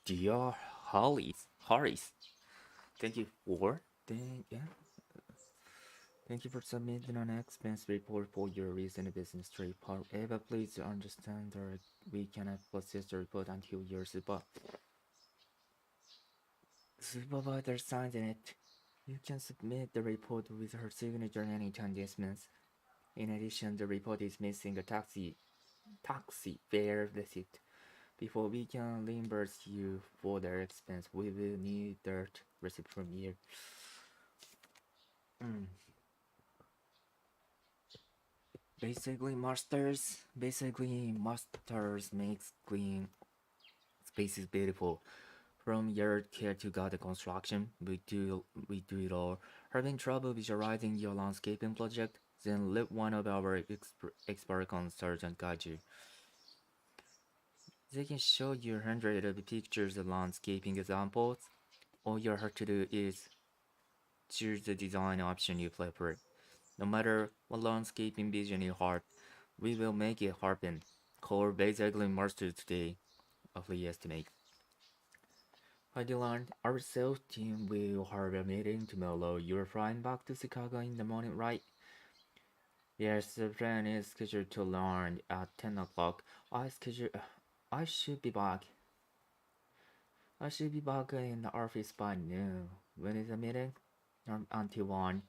Dear Harris, thank you for thank yeah, thank you for submitting an expense report for your recent business trip. However, please understand that we cannot process the report until your supervisor signs it. You can submit the report with her signature anytime this month. In addition, the report is missing a taxi fare receipt. Before we can reimburse you for the expense, we will need that receipt from you. Mm. Basically, masters makes clean spaces beautiful. From yard care to garden construction, we do it all. Having trouble visualizing your landscaping project? Then let one of our expert consultants guide you. They can show you hundreds of pictures of landscaping examples. All you have to do is choose the design option you prefer. No matter what landscaping vision you have, we will make it happen. Call basically master today, please estimate. Hi Dylan, our sales team will have a meeting tomorrow. You're flying back to Chicago in the morning, right? Yes, the plan is scheduled to land at 10 o'clock. I should be back. I should be back in the office by noon. When is the meeting? Until 1.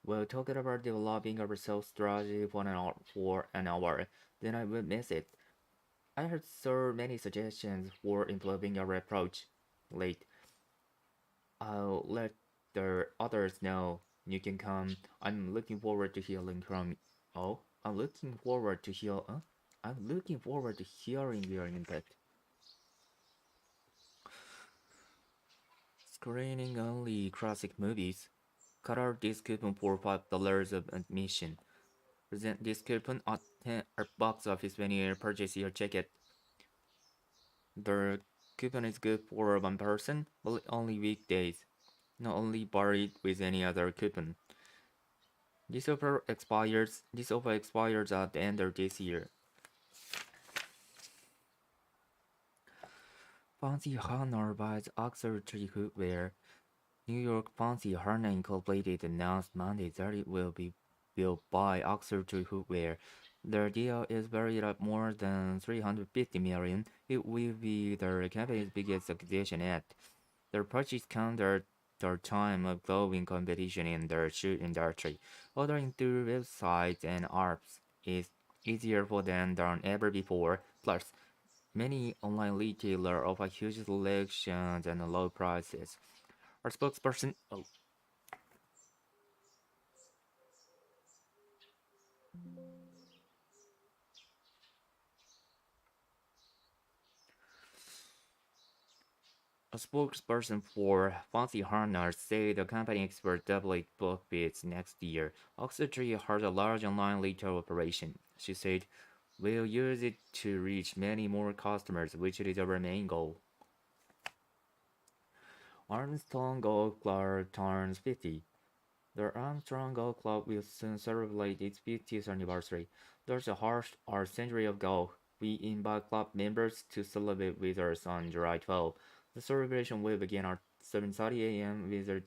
We'll talk about developing our sales strategy for an hour. Then I will miss it. I heard so many suggestions for improving your approach. Late. I'll let the others know you can come. I'm looking forward to hearing from. Oh, I'm looking forward to hearing your input. Screening only classic movies. Cut out this coupon for $5 of admission. Present this coupon at 10 at box office when you purchase your ticket. The coupon is good for one person, but only weekdays. Not only varied with any other coupon. This offer expires at the end of this year. Fancy Honor buys Oxford Tree Footwear. New York Fancy Harna Incorporated announced Monday that it will be built by Oxford Tree Footwear. Their deal is valued at more than 350 million. It will be the company's biggest acquisition yet. Their purchase countered the time of growing competition in the shoe industry. Ordering through websites and apps is easier for them than ever before. Plus, many online retailers offer huge selections and low prices. Our spokesperson, a spokesperson for Fancy Harness said the company expects double profits next year. Oxytree has a large online retail operation. She said, "We'll use it to reach many more customers, which is our main goal." Armstrong Golf Club turns 50. The Armstrong Golf Club will soon celebrate its 50th anniversary. There's a half century of golf. We invite club members to celebrate with us on July 12th. The celebration will begin at 7:30 a.m. with a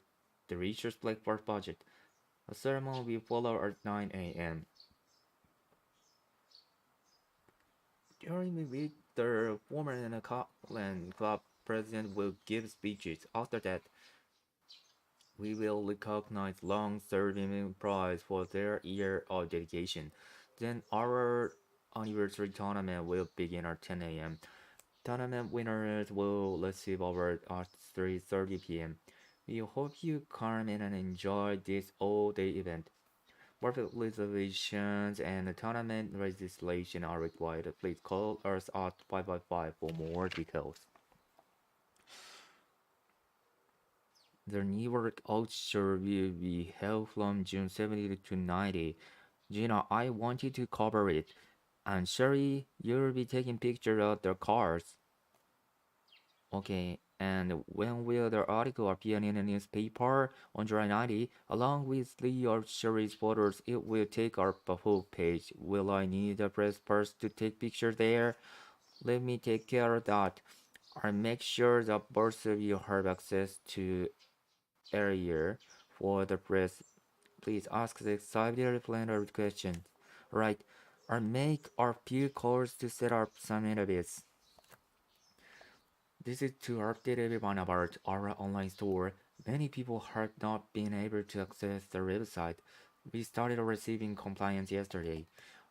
delicious breakfast budget. A ceremony will follow at 9 a.m. During the week, the former and Scotland club president will give speeches. After that, we will recognize long-serving employees for their year of dedication. Then our anniversary tournament will begin at 10 a.m. Tournament winners will receive awards at 3:30 p.m. We hope you come in and enjoy this all-day event. Perfect reservations and tournament registration are required. Please call us at 555 for more details. The New York Art Show will be held from June 17 to 19. Gina, I wanted to cover it. And Sherry, you'll be taking pictures of the cars. Okay, and when will the article appear in the newspaper? On July 90, along with three of Sherry's photos, it will take up a full page. Will I need a press person to take pictures there? Let me take care of that. Or make sure that both of you have access to area for the press. Please ask the subsidiary planner questions. Right. Or make our few calls to set up some interviews. This is to update everyone about our online store. Many people have not been able to access the website. We started receiving complaints yesterday.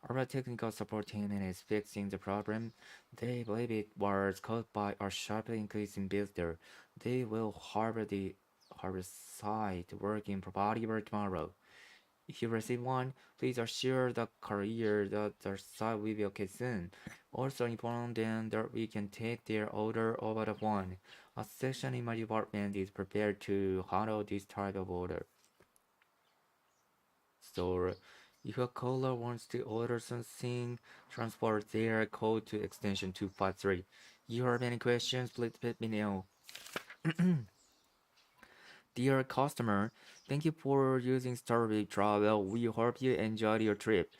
Our technical support team is fixing the problem. They believe it was caused by a sharp increase in visitor. They will have the site working properly by tomorrow. If you receive one, please assure the courier that the site will be okay soon. Also inform them that we can take their order over the phone. A section in my department is prepared to handle this type of order. So, if a caller wants to order something, transfer their code to extension 253. You have any questions, please let me know. Dear customer, thank you for using Starbucks Travel. We hope you enjoyed your trip.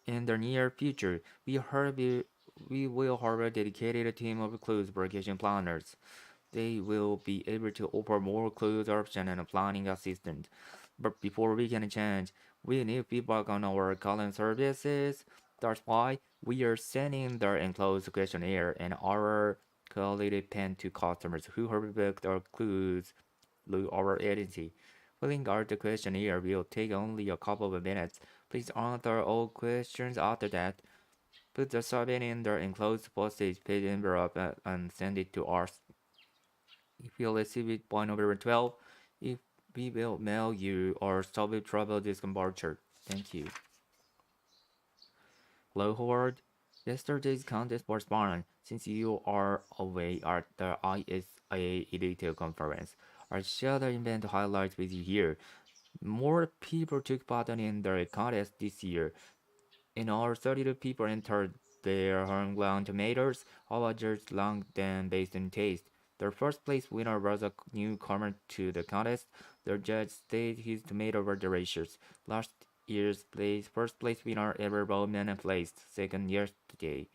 In the near future, we will have a dedicated team of cruise vacation planners. They will be able to offer more cruise options and planning assistance. But before we can change, we need feedback on our current services. That's why we are sending the enclosed questionnaire and our quality pen to customers who have booked our cruise through our agency. Filling out the questionnaire will take only a couple of minutes. Please answer all questions after that. Put the survey in the enclosed postage paid envelope and send it to us. If you receive it by November 12th, if we will mail you our survey travel discount voucher. Thank you. Hello, Howard. Yesterday's contest was fun since you are away at the ISA Retail Conference. I'll share the event highlights with you here. More people took part in the contest this year. In all, 32 people entered their homegrown tomatoes, all are just long than based on taste. The first place winner was a newcomer to the contest. The judge stated his tomato were delicious. Last year's first place winner ever Bowman placed second yesterday.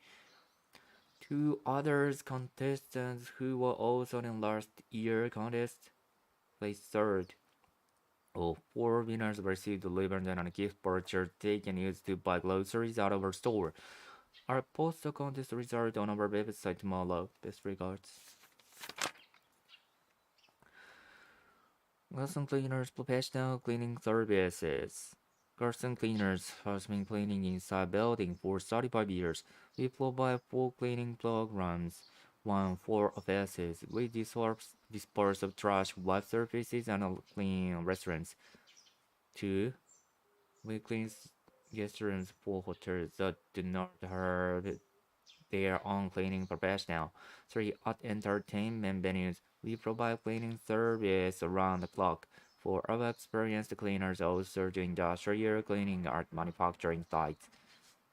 Two others contestants who were also in last year's contest placed third. All four winners received ribbons and a gift voucher they can use to buy groceries out of our store. I'll post the contest result on our website tomorrow. Best regards. Garson Cleaners Professional Cleaning Services. Garson Cleaners has been cleaning inside building for 35 years. We provide full cleaning programs. One for offices. We dispose of trash, wipe surfaces, and clean restaurants. Two, we clean guest rooms for hotels that do not have their own cleaning professional. 3. At entertainment venues, we provide cleaning service around the clock. For our experienced cleaners also do industrial cleaning at manufacturing sites.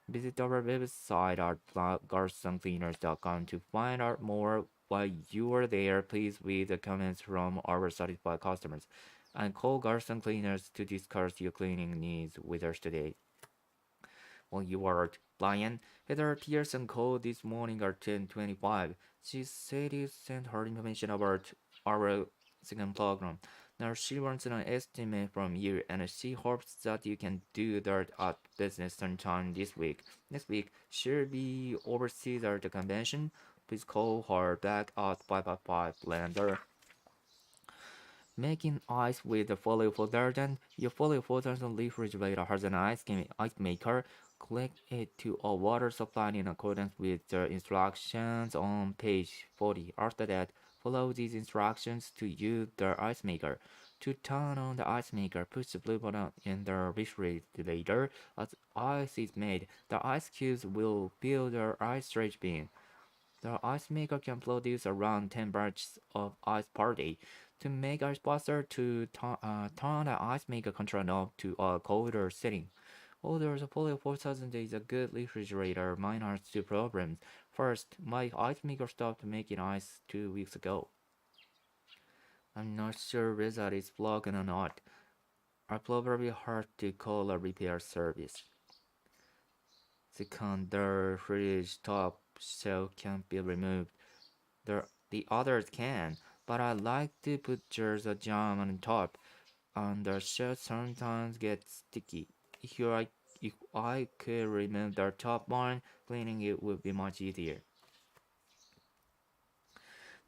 Visit our website at garsоncleaners.com to find out more. While you are there, please read the comments from our satisfied customers and call Garson Cleaners to discuss your cleaning needs with us today. Well, you are Brian. Heather Pearson called this morning at 10:25. She said you sent her information about our second program. Now she wants an estimate from you and she hopes that you can do that at business sometime this week. Next week, she'll be overseas at the convention. Please call her back at 555 Blender. Making ice with the folio detergent. Your folio detergent refrigerator has an ice maker. Connect it to a water supply in accordance with the instructions on page 40. After that, follow these instructions to use the ice maker. To turn on the ice maker, push the blue button in the refrigerator. As ice is made, the ice cubes will fill the ice storage bin. The ice maker can produce around 10 batches of ice per day. To make ice faster, turn the ice maker control knob to a colder setting. Although the Polio 4000 is a good refrigerator, mine has two problems. First, my ice maker stopped making ice 2 weeks ago. I'm not sure whether it's broken or not. I probably have to call a repair service. Second, the fridge top shelf can't be removed. The The others can, but I like to put just a jam on top, and the shell sometimes gets sticky. If I could remove the top one, cleaning it would be much easier.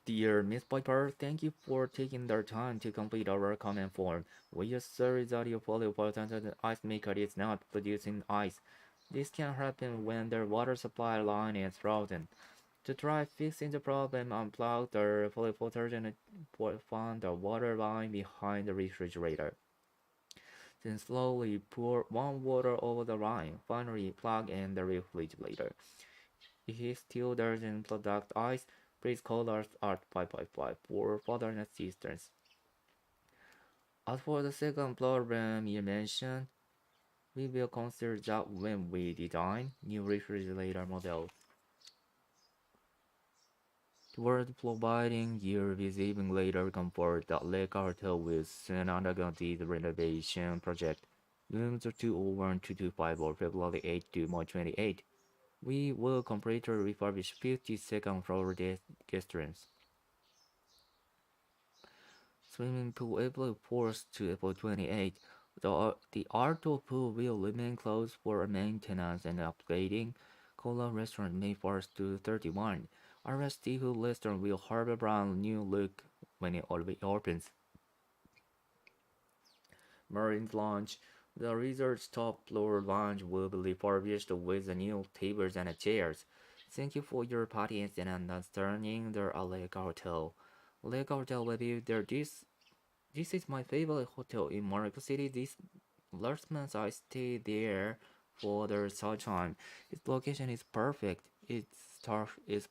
Dear Miss Piper, thank you for taking the time to complete our comment form. We assure that your polypotential ice maker is not producing ice. This can happen when the water supply line is frozen. To try fixing the problem, unplug the polypotential from the water line behind the refrigerator. Then slowly pour warm water over the line. Finally, plug in the refrigerator. If it still doesn't produce ice, please call us at 555 for further assistance. As for the second problem you mentioned, we will consider that when we design new refrigerator models. Toward providing you with even greater comfort, the Lake Hotel will soon undergo this renovation project. Rooms 201-225 or February 8 to March 28. We will completely refurbish 50 second floor guest rooms. Swimming pool April 4th to April 28. The outdoor pool will remain closed for maintenance and upgrading. Cola restaurant May 1st to 31. Our seafood restaurant will have a brand new look when it opens. Marine's Lounge. The resort's top floor lounge will be refurbished with new tables and chairs. Thank you for your patience and understanding the Lake Hotel. Lake Hotel review there this is my favorite hotel in Monaco City. This last month I stayed there for the third time. Its location is perfect. Its staff is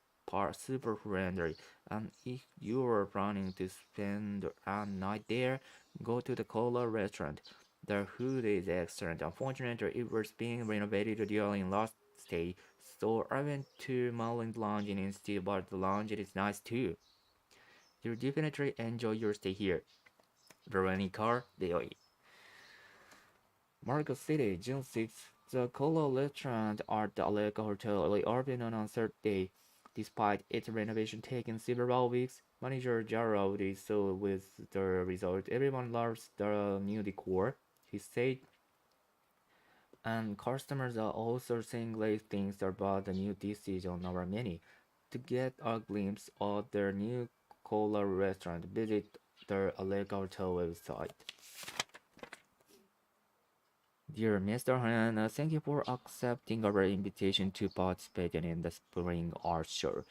super friendly, and if you are planning to spend a night there, go to the Cola restaurant. The food is excellent. Unfortunately, it was being renovated during last stay, so I went to Marlin Lounge instead. But the lounge is nice too. You'll definitely enjoy your stay here. Veronica Daily. Marco City, June 6th. The Colo restaurant at the Alec Hotel reopened on Thursday. Despite its renovation taking several weeks, manager Jarrod is so with the result. Everyone loves the new decor, he said, and customers are also saying great things about the new dishes on our menu. To get a glimpse of their new Cola restaurant, visit the Alec Hotel website. Dear Mr. Han, thank you for accepting our invitation to participate in the Spring Art Show.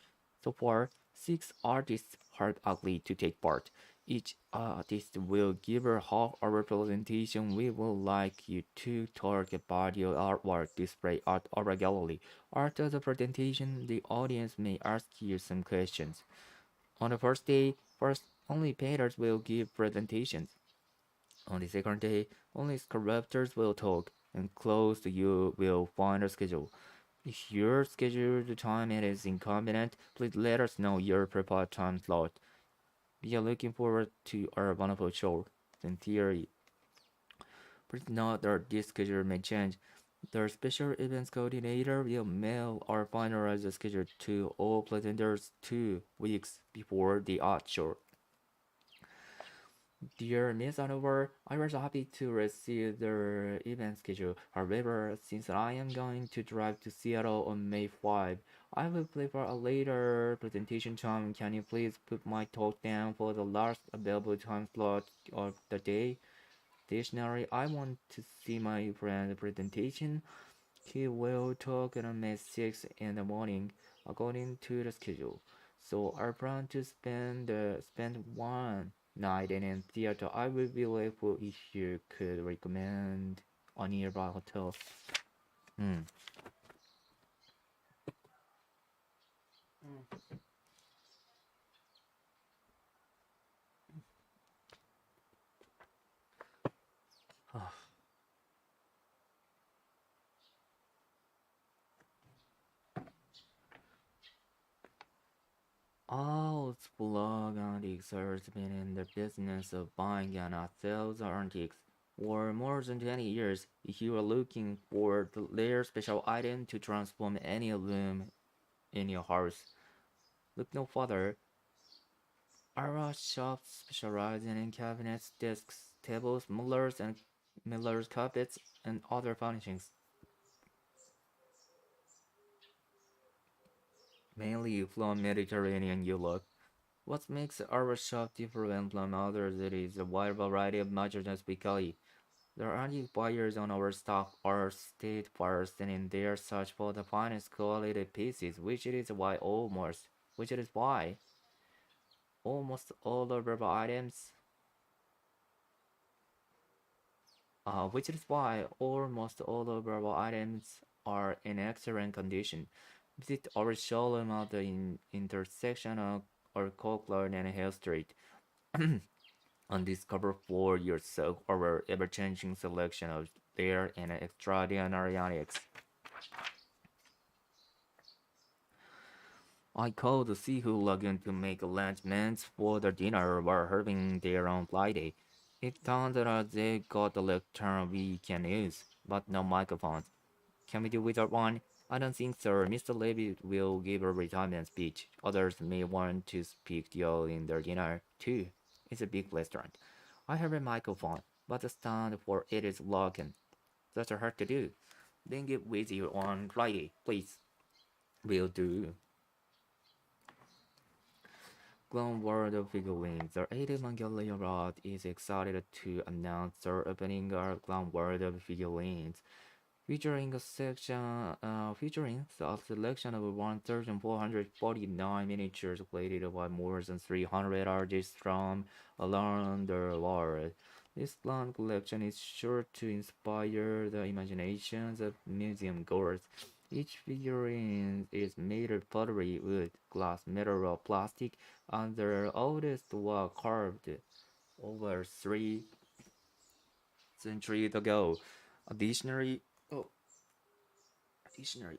So far, 6 artists have agreed to take part. Each artist will give a half hour presentation. We would like you to talk about your artwork display at our gallery. After the presentation, the audience may ask you some questions. On the first day, first only painters will give presentations. On the second day, only sculptors will talk, and close you will find a schedule. If your scheduled time is inconvenient, please let us know your preferred time slot. We are looking forward to our wonderful show. In theory, please note that this schedule may change. The special events coordinator will mail or finalize the schedule to all presenters 2 weeks before the art show. Dear Miss Hanover, I was happy to receive the event schedule. However, since I am going to drive to Seattle on May 5, I will prefer a later presentation time. Can you please put my talk down for the last available time slot of the day? Additionally, I want to see my friend's presentation. He will talk on May 6 in the morning, according to the schedule. So I plan to spend one night in a theater. I would be grateful if you could recommend a nearby hotel. Hmm. Owl's blog antiques has been in the business of buying and selling antiques for more than 20 years. If you are looking for the rare special item to transform any room in your house, look no further. Our shop specializing in cabinets, desks, tables, Miller's carpets, and other furnishings. Mainly from Mediterranean Europe. What makes our shop different from others is a wide variety of merchandise we carry. The early buyers on our stock are steadfast in their search for the finest quality pieces, which is why almost all of our items, which is why almost all of our items are in excellent condition. Visit our showroom at the intersection of Courtyard and Hill Street and discover for yourself our ever-changing selection of rare and extraordinary antiques. I called the Seafood Lagoon to make arrangements for the dinner while having their on Friday. It turns out they got a lectern we can use, but no microphones. Can we do without one? I don't think so. Mr. Levy will give a retirement speech. Others may want to speak during their dinner, too. It's a big restaurant. I have a microphone, but the stand for it is broken. That's hard to do. Bring it with you on Friday, please. Will do. Glam World of Figurines. The 80 Mongolia Rod is excited to announce the opening of Glam World of Figurines, featuring a selection of 1,449 miniatures created by more than 300 artists from around the world. This grand collection is sure to inspire the imaginations of museum goers. Each figurine is made of pottery, wood, glass, metal, or plastic, and their oldest were carved over 3 centuries ago. Additionally, oh, additionally,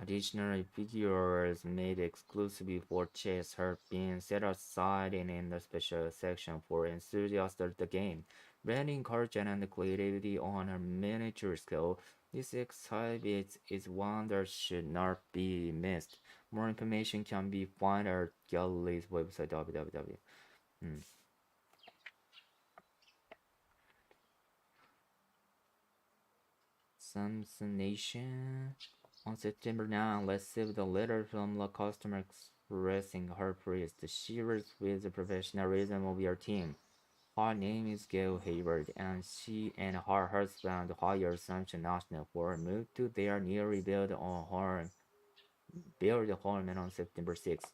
Additional figures made exclusively for chess have been set aside in the special section for enthusiasts of the game. Branding encouragement and creativity on a miniature scale, this exhibit is one that should not be missed. More information can be found at gallery's website www. Hmm. Samsung Nation. On September 9, received a letter from the customer expressing her praise. She works with the professionalism of your team. Her name is Gail Hayward, and she and her husband hired Samsung National for a move to their newly built home on September 6th.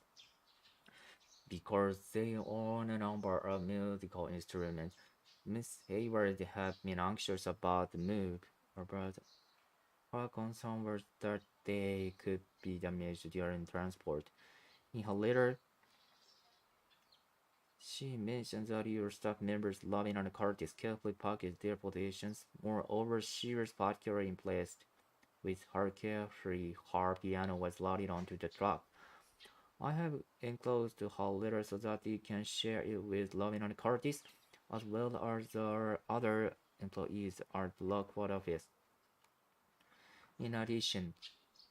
Because they own a number of musical instruments, Miss Hayward had been anxious about the move, but her concern was that they could be damaged during transport. In her letter, she mentions that your staff members Loving and Curtis carefully packaged their possessions. Moreover, she was particularly impressed with how carefree her piano was loaded onto the truck. I have enclosed her letter so that you can share it with Loving and Curtis, as well as the other employees at the Lockwood office. In addition,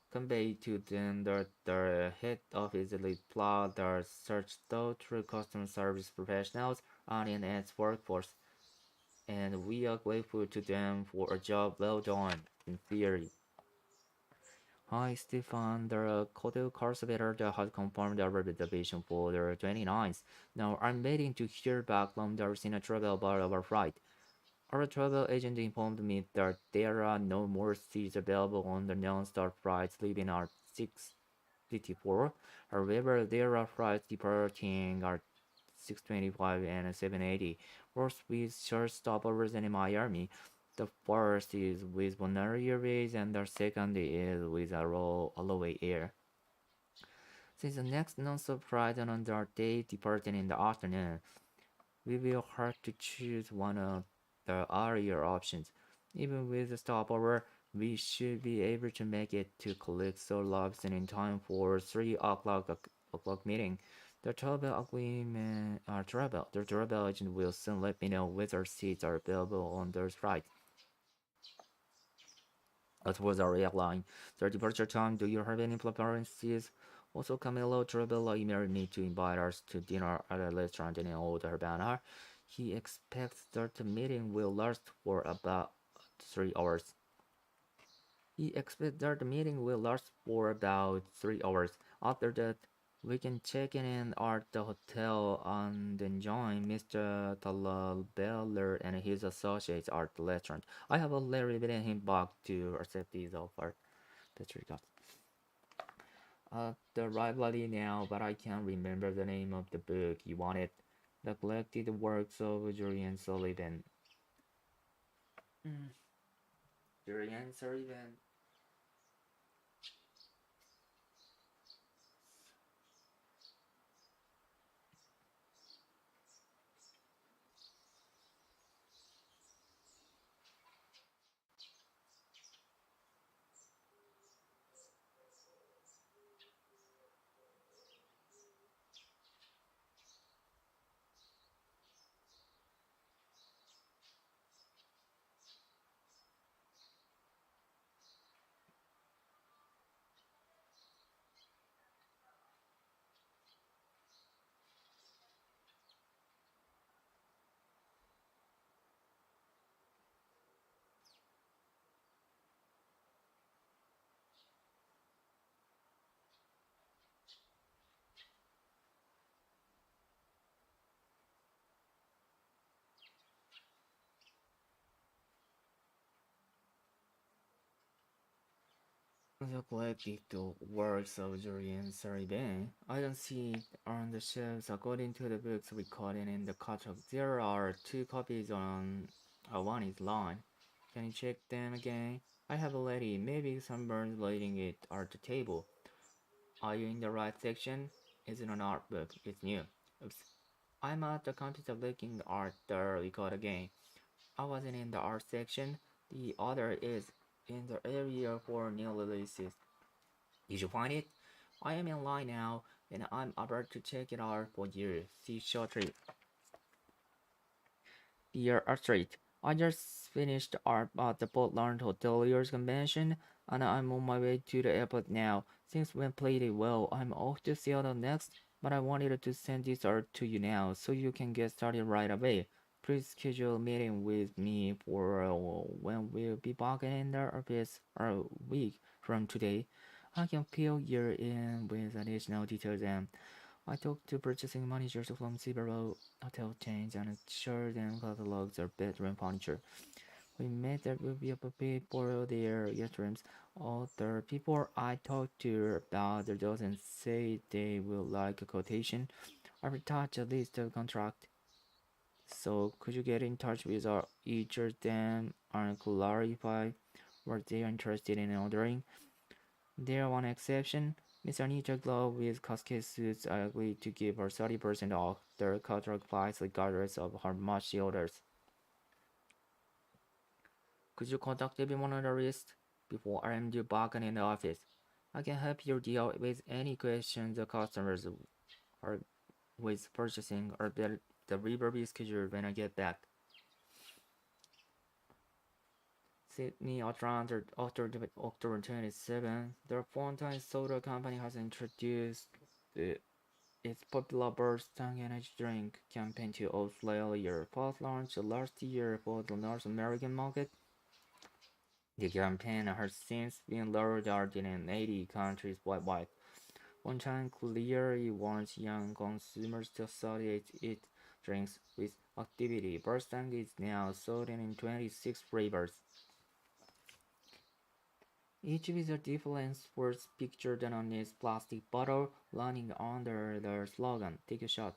convey to them that the head office replied the search though through customer service professionals and in its workforce, and we are grateful to them for a job well done. In theory, hi Stefan, the hotel conservator that has confirmed our reservation for the 29th. Now I'm waiting to hear back from the Arsena Travel about our flight. Our travel agent informed me that there are no more seats available on the non-stop flights leaving at 6:54. However, there are flights departing at 6:25 and 7:80, both with short stopovers in Miami. The first is with Bonaire Airways and the second is with Aloe Air. Since the next non-stop flight on our day departing in the afternoon, we will have to choose one of the earlier options. Even with the stopover, we should be able to make it to Calypso Lobson in time for 3 o'clock meeting. The travel agreement are travel. The travel agent will soon let me know whether seats are available on those flights. As was our airline. The departure time, do you have any preferences? Also, Camilo Travel emailed me to invite us to dinner at a restaurant in Old Urbana. He expects that the meeting will last for about 3 hours. He expects that the meeting will last for about 3 hours. After that, we can check in at the hotel and then join Mr. Talabeller and his associates at the restaurant. I have already written him back to accept his offer. That's regards. The rivalry now, but I can't remember the name of the book you wanted. The collected works of Julian Sullivan. Mm. Julian Sullivan. The collected works of Julian Sullivan. I don't see it on the shelves according to the books recorded in the catalog. There are two copies on one is line. Can you check them again? I have already. Maybe someone's reading it at the table. Are you in the right section? It's an art book. It's new. Oops. I'm at the computer looking at the record again. I wasn't in the art section. The other is in the area for new releases. Did you find it? I am in line now, and I'm about to check it out for you. See you shortly. Dear Astrid, I just finished art at the Portland Hoteliers Convention, and I'm on my way to the airport now. Things went pretty well. I'm off to Seattle next, but I wanted to send this art to you now, so you can get started right away. Please schedule a meeting with me for when we'll be back in the office a week from today. I can fill you in with additional details and I talked to purchasing managers from several hotel chains and assured them catalogs or bedroom furniture. We made that would be appropriate for their guest rooms. Other people I talked to about the doesn't say they will like a quotation or attach a list of contract. So could you get in touch with each of them and clarify what they are interested in ordering? There one exception. Miss Anita Glow with cascade suits agreed to give her 30% off their contract price regardless of how much she orders. Could you contact everyone on the list before I am due back in the office? I can help you deal with any questions the customers are with purchasing or the delivery schedule when I get back. Sydney Atlanta October 27th, the Fountain Soda Company has introduced the its popular Burstang energy drink campaign to Australia, first launched last year for the North American market. The campaign has since been rolled out in 80 countries worldwide. One time clearly wants young consumers to associate its drinks with activity. Burstang is now sold in 26 flavors, each with a different sports pictured on its plastic bottle, running under the slogan "Take a shot."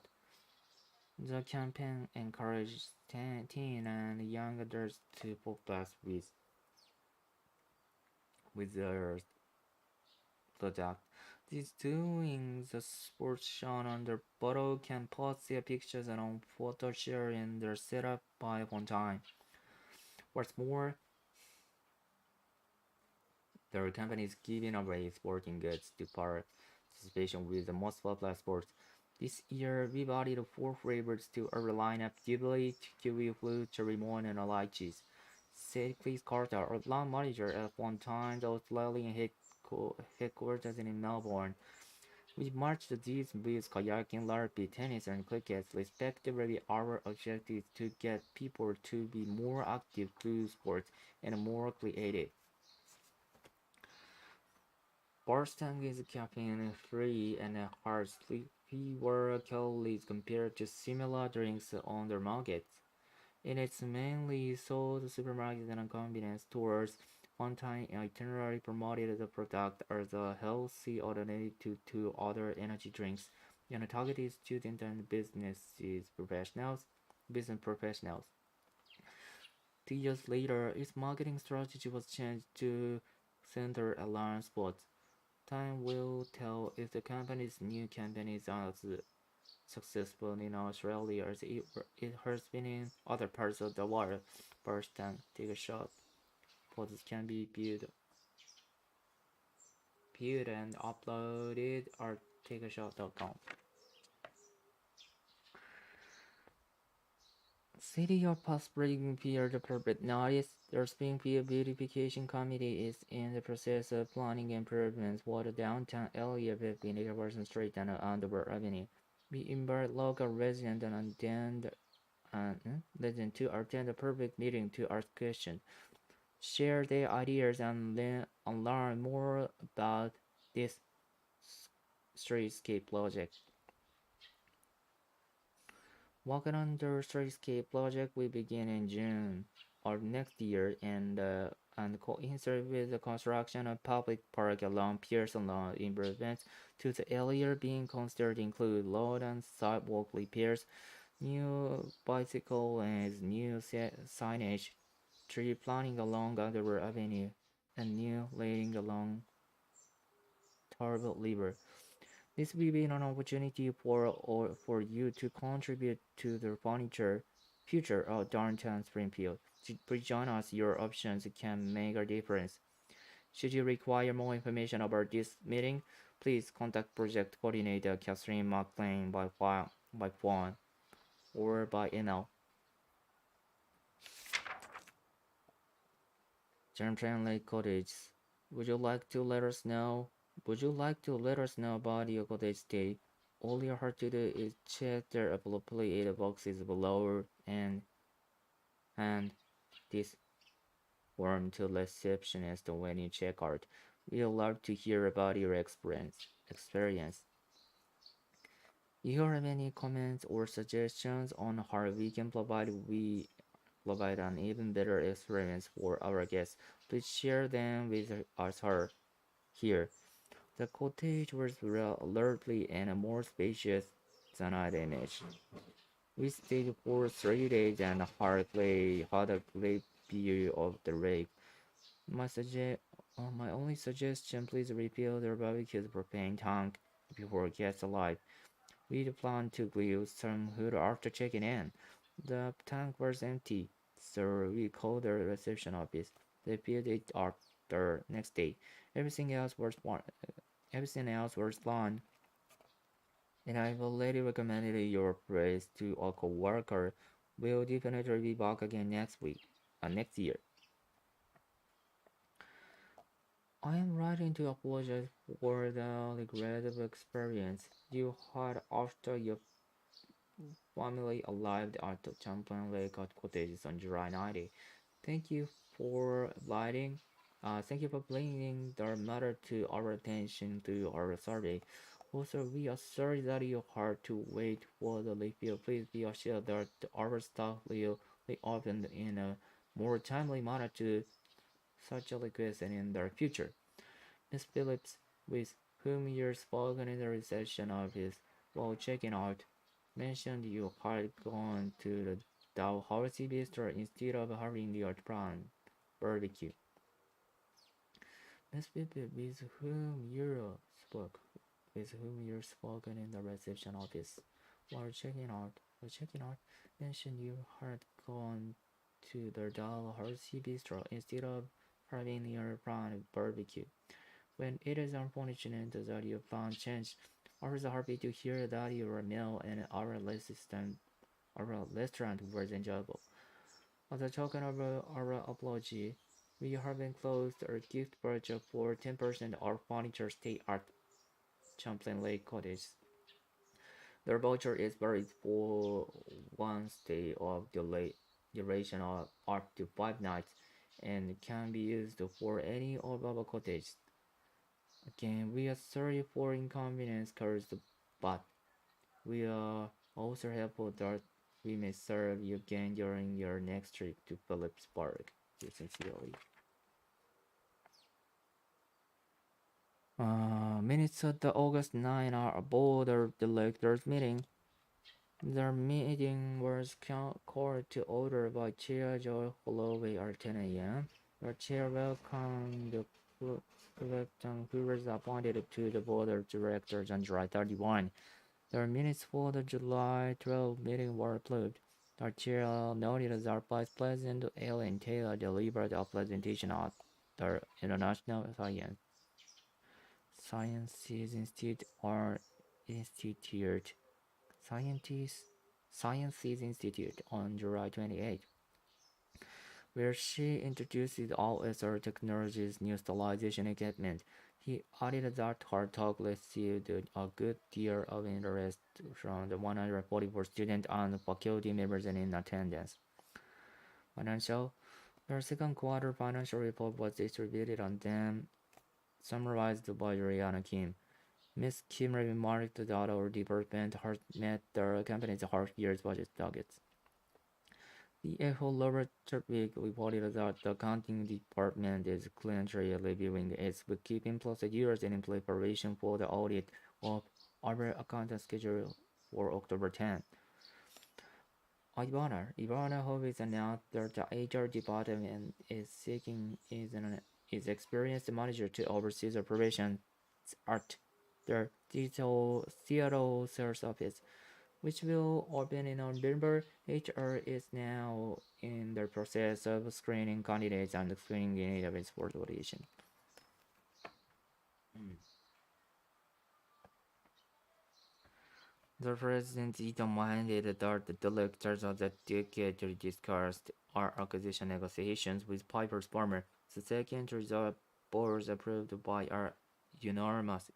The campaign encouraged teen and young adults to focus with their product. These doing the sports shown on the bottle can post their pictures on photo share in their setup by one time. What's more, their company is giving away sporting goods to participation with the most popular sports. This year, we added four flavors to our lineup: jubilee, kiwi fruit, cherry lemon, and lychees. Said Chris Carter, our land manager at one time, the Australian headquarters in Melbourne. We marched these with kayaking, rugby, tennis, and cricket, respectively. Our objective is to get people to be more active through sports and more creative. Barstang is caffeine-free and has fewer calories compared to similar drinks on the market. And it's mainly sold to supermarkets and convenience stores. On-time itinerary promoted the product as a healthy alternative to other energy drinks and targeted students and business professionals. 2 years later, its marketing strategy was changed to center around sports. Time will tell if the company's new campaign is as successful in Australia as it has been in other parts of the world. First time, take a shot. Photos can be viewed and uploaded at takeashot.com. City of Spring Pier the Purpose notice the Spring Pier Beautification Committee is in the process of planning improvements for the downtown area between Jefferson Street and Underwood Avenue. We invite local residents and to attend the public meeting to ask questions, share their ideas, and learn more about this streetscape project. Working on the streetscape project will begin in June or next year and coincide with the construction of public park along Pearson Lawn. Improvements to the area being considered include road and sidewalk repairs, new bicycle lanes, new signage, tree planting along Underwood Avenue, and new lighting along Tarbell River. This will be an opportunity for you to contribute to the future of downtown Springfield. Please join us. Your options can make a difference. Should you require more information about this meeting, please contact project coordinator Catherine McLean by phone or by email. Germtown Lake Cottage. Would you like to let us know? Would you like to let us know about your cottage stay? All you have to do is check the appropriate boxes below and hand this form to the receptionist when you check out. We'd love to hear about your experience. If you have any comments or suggestions on how we provide an even better experience for our guests, please share them with us here. The cottage was largely and more spacious than I'd imagined. We stayed for 3 days and had a great view of the lake. My only suggestion: please refill the barbecue's propane tank before guests arrive. We plan to grill some food after checking in. The tank was empty, so we called the reception office. They filled it up the next day. Everything else was fine. Everything else was fine, and I've already recommended your place to a coworker. We'll definitely be back again next year. I am writing to apologize for the regrettable experience you had after your family arrived at the Champlain Lake Cottage on July 90. Thank you for writing. Thank you for bringing the matter to our attention through our survey. Also, we are sorry that you had to wait for the refill. Please be assured that our staff will reopen in a more timely manner to such a request and in the future. Miss Phillips, with whom you spoken in the reception office while checking out, mentioned you had gone to the Dalhousie Bistro instead of having your planned barbecue. Miss Phillips, with whom you spoken in the reception office while checking out, mentioned you had gone to the Dalhousie Bistro instead of having your planned barbecue. When it is unfortunate that your plan changed, I was happy to hear that your meal and our restaurant was enjoyable. As a token of our apology, we have enclosed our gift voucher for 10% off furniture stay at Champlain Lake Cottage. The voucher is valid for one stay of duration of up to 5 nights and can be used for any of our cottages. Again, we are sorry for inconvenience caused, but we are also helpful that we may serve you again during your next trip to Phillipsburg. Yours sincerely. Minutes of the August 9 are board of directors meeting. The meeting was called to order by Chair Joe Holloway at 10 a.m. The chair welcomed the Clifton who was appointed to the board of directors on July 31. The minutes for the July 12 meeting were approved. The chair noted that Vice President Ellen Taylor delivered a presentation at the International Sciences Institute or Institute Scientists Sciences Institute on July 28, where she introduced all other technologies new sterilization equipment. He added that her talk received a good deal of interest from the 144 students and faculty members in attendance. Financial The second quarter financial report was distributed and then summarized by Rihanna Kim. Ms. Kim remarked that our department has met the company's half-year budget targets. CFO Robert Toeic reported that the accounting department is currently reviewing its bookkeeping procedures in preparation for the audit of our accounting schedule for October 10. Ivana Hovis announced that the HR department is seeking is experienced manager to oversee the operations at the digital Seattle sales office, which will open in November. HR is now in the process of screening candidates and screening candidates for the audition. The president demanded that the directors of the Toeic discussed our acquisition negotiations with Piper's Farmer. The second result was approved by our enormous,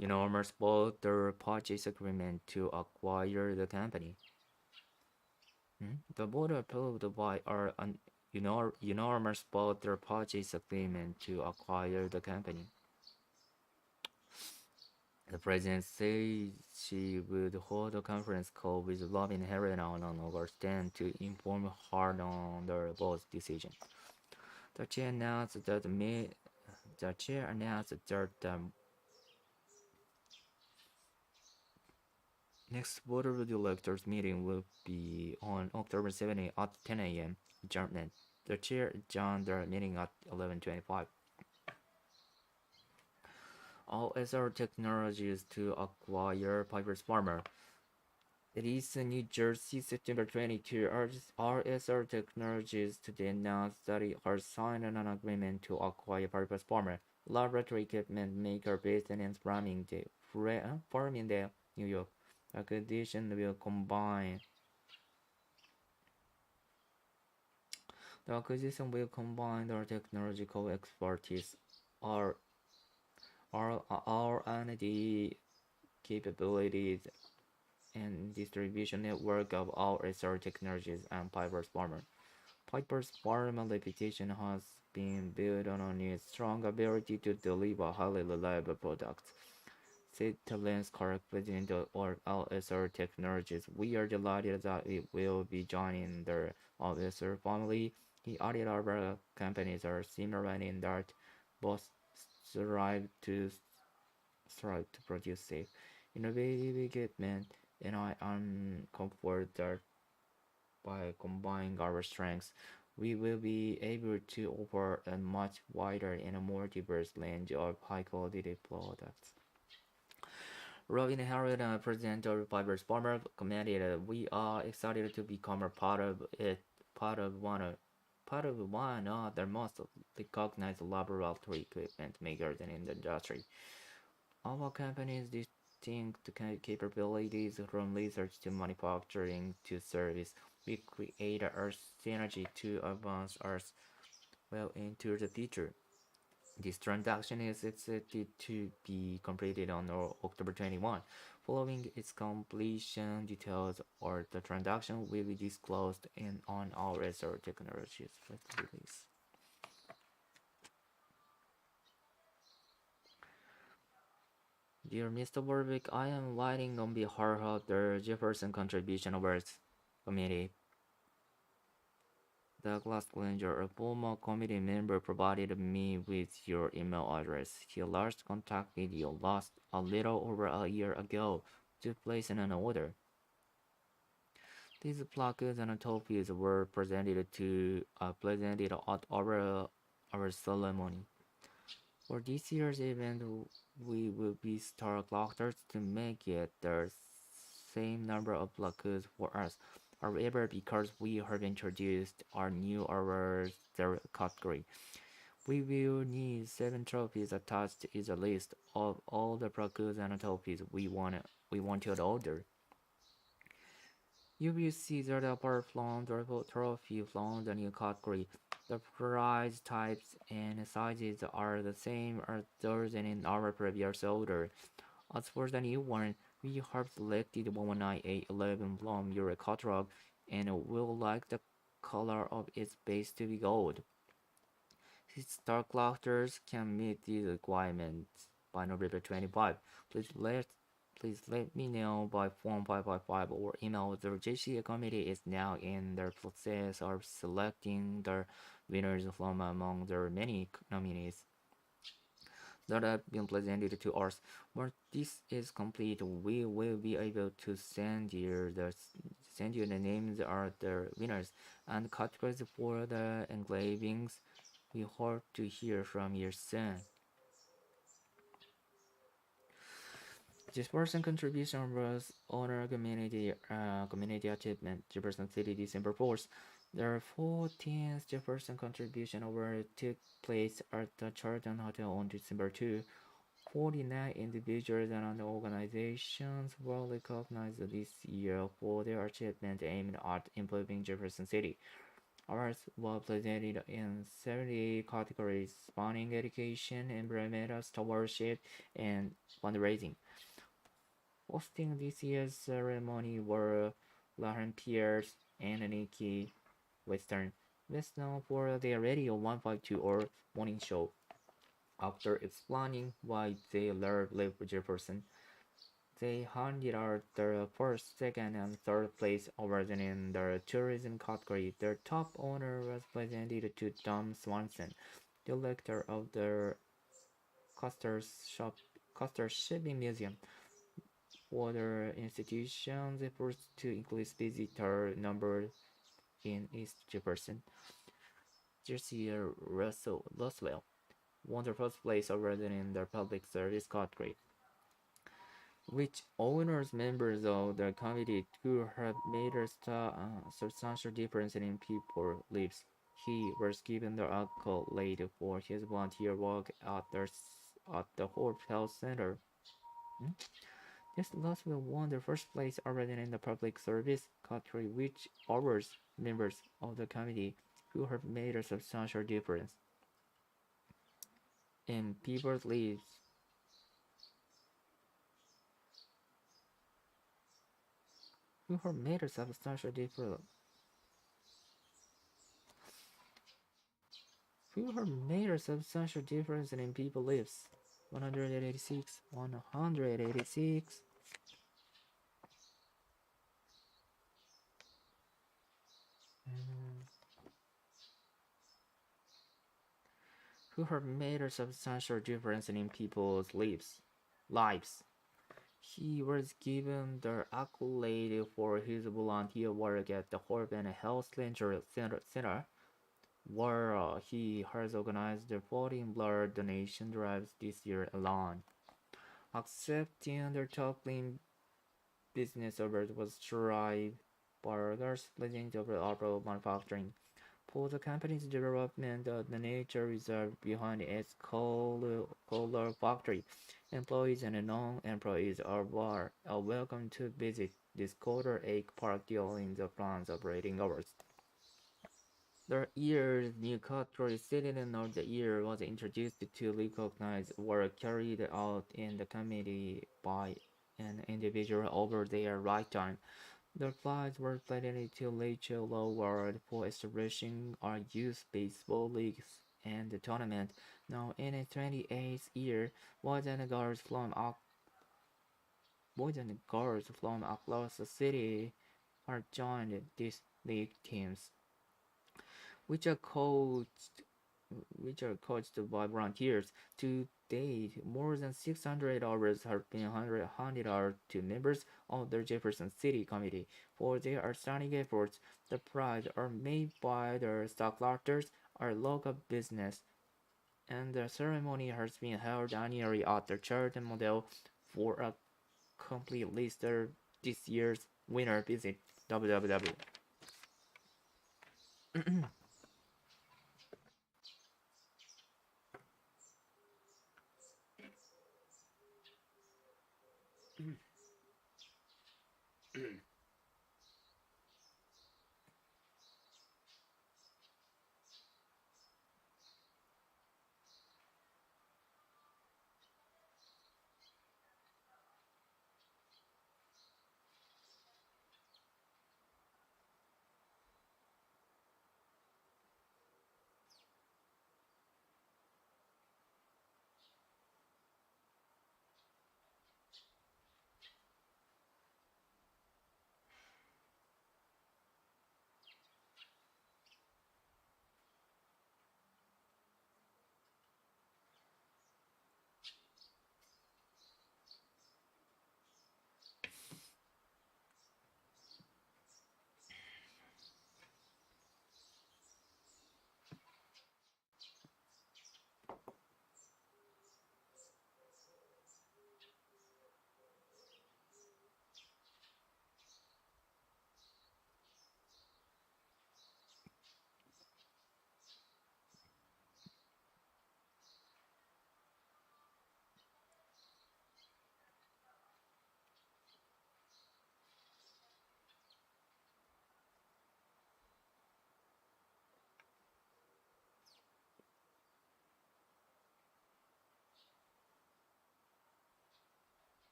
enormous both the purchase agreement to acquire the company. The board approved by our enormous both the purchase agreement to acquire the company. The president said she would hold a conference call with Robin Herrera on August 10 to inform her on the board's decision. The chair announced that the next board of directors meeting will be on October 17 at 10 a.m. Adjournment. The chair adjourned the meeting at 11:25. All other technologies to acquire Piper's Farmer. It is New Jersey, September 22. RSR Technologies today announced that it has signed an agreement to acquire Piper's Farmer, laboratory equipment maker based in Farmingdale, New York. The acquisition will combine The acquisition will combine our technological expertise, our R&D capabilities, and distribution network of our research technologies and Piper's Farmer. Piper's Farmer reputation has been built on its strong ability to deliver highly reliable products. Said Talent's correct president of LSR Technologies, we are delighted that it will be joining the LSR family. He added our companies are similar in that both strive to strive to produce safe, innovative equipment, and I am confident that by combining our strengths, we will be able to offer a much wider and a more diverse range of high-quality products. Robin Harrod, president of Piper's Farmer, commented, "We are excited to become a part of it, part of one of part of one of the most recognized laboratory equipment makers in the industry. Our company's distinct capabilities from research to manufacturing to service, we create a synergy to advance us well into the future. This transaction is expected to be completed on October 21. Following its completion, details of the transaction will be disclosed on our research technologies press release. Dear Mr. Warwick, I am writing on behalf of the Jefferson Contribution Awards Committee. Douglas Granger, a former committee member, provided me with your email address. He last contacted you last a little over a year ago to place an order. These plaques and trophies were presented at our ceremony. For this year's event, we will be star collectors to make it the same number of plaques for us. However, because we have introduced our new awards category, we will need 7 trophies attached to the list of all the plaques and trophies we want to order. You will see that apart from the trophy from the new category, the prize types and sizes are the same as those in our previous order. As for the new one, we have selected 19811 from your catalog and will like the color of its base to be gold. Star collectors can meet these requirements by November 25. Please let me know by phone 555 or email. The JCA committee is now in the process of selecting the winners from among the many nominees that have been presented to us. Once this is complete, we will be able to send you the names of the winners and categories for the engravings. We hope to hear from you soon. This person contribution was honor community achievement Jefferson City December 4th. The 14th Jefferson contribution award took place at the Charlton Hotel on December 2. 49 individuals and organizations were recognized this year for their achievement aimed at improving Jefferson City. Awards were presented in 70 categories spanning education, environmental stewardship, and fundraising. Hosting this year's ceremony were Lauren Pierce and Nikki Western, best known for their Radio 152 or morning show. After explaining why they love Jefferson, they handed out the first, second, and third place awards in the tourism category. Their top honor was presented to Tom Swanson, director of the Custer's Shipping Museum, for their institution's efforts to increase visitor numbers in East Jefferson. Jersey Roswell won the first place award in the public service category, which honors members of the committee who have made a substantial difference in people's lives. He was given the accolade for his volunteer work at the Hope Health Center. Hmm? This Roswell won the first place award in the public service category, which honors members of the committee who have made a substantial difference in people's lives. Who have made a substantial difference who have made a substantial difference in people's lives. 186, 186. Who have made a substantial difference in people's lives. He was given the accolade for his volunteer work at the Horban Health Center, where he has organized the 14 blood donation drives this year alone. Accepting the top clean business award was Strive Burgers, Legend of Auto Manufacturing. For the company's development, the nature reserve behind its color factory. Employees and non-employees are welcome to visit this Toeic park during the plant's operating hours. The year's new category citizen of the year was introduced to recognize work carried out in the committee by an individual over their lifetime. The prize were credited to Rachel Loward for establishing our youth baseball leagues and the tournament. Now, in its 28th year, boys and girls from across the city are joined these league teams, which are coached which are coached by volunteers. To date, more than 600 hours have been handed out to members of the Jefferson City Committee for their outstanding efforts. The prize are made by the stockholders, our local business, and the ceremony has been held annually at the Charlton Model. For a complete list of this year's winner, visit www.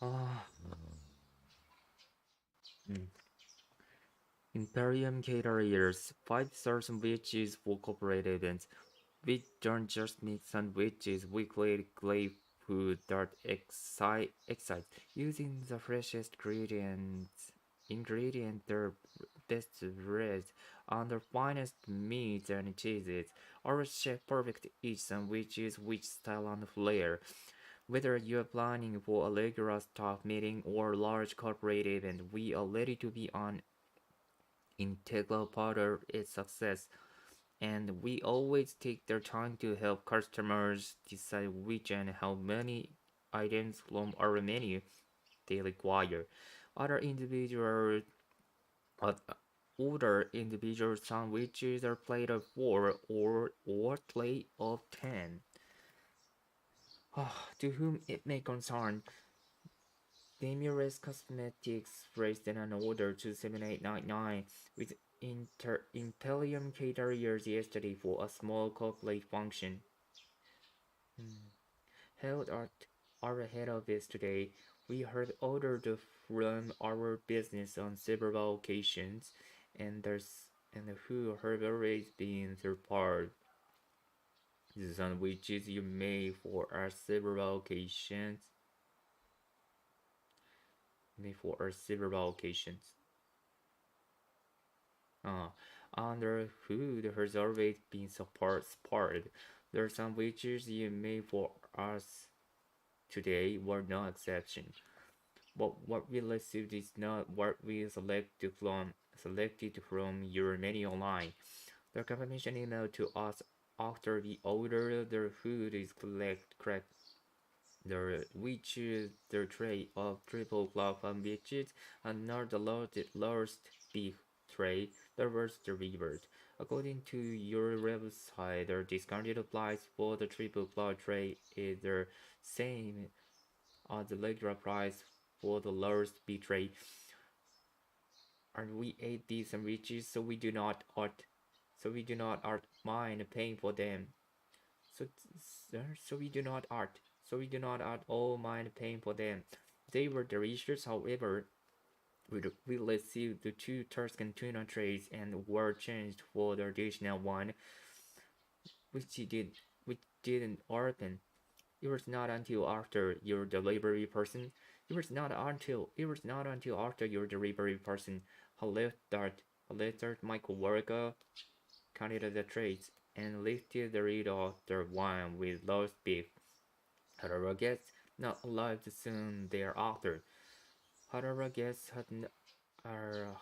Ah, mm. Imperium Caterers, 5 stars sandwiches for corporate events. We don't just make sandwiches, we create food that excite using the freshest ingredient their best breads and their finest meats and cheeses. Our chef perfect each sandwiches which style and flair. Whether you're planning for a regular staff meeting or large corporate event, we are ready to be an integral part of its success, and we always take their time to help customers decide which and how many items from our menu they require. Other individual uh, order individual sandwiches or plate of 4 or plate of 10. To whom it may concern, Demirez Cosmetics raised an order to 7899 with Imperium Caterers yesterday for a small corporate function. Hmm. Held at our head office today, we heard ordered from our business on several occasions, and who have always been surpassed. The sandwiches you made for us several occasions, made for us several occasions. Uh, under food has always been supported. The sandwiches you made for us today were no exception. But what we received is not what we selected from your menu online. The confirmation email to us after we order the food is correct. Which is the tray of triple club sandwiches and not the lowest beef tray that was delivered. According to your website, the discounted price for the triple club tray is the same as the regular price for the lowest beef tray, and we ate these sandwiches so we do not art mind paying for them. So, so we do not art. So we do not at all mind paying for them. They were delicious, however. We received the 2 Tuscan tuna trays and were changed for the additional one, which which didn't open. It was not until after your delivery person. It was not until after your delivery person left that my coworker counted the trays and lifted the lid of the one with roast beef. However, guests not arrived soon thereafter. However, guests had n-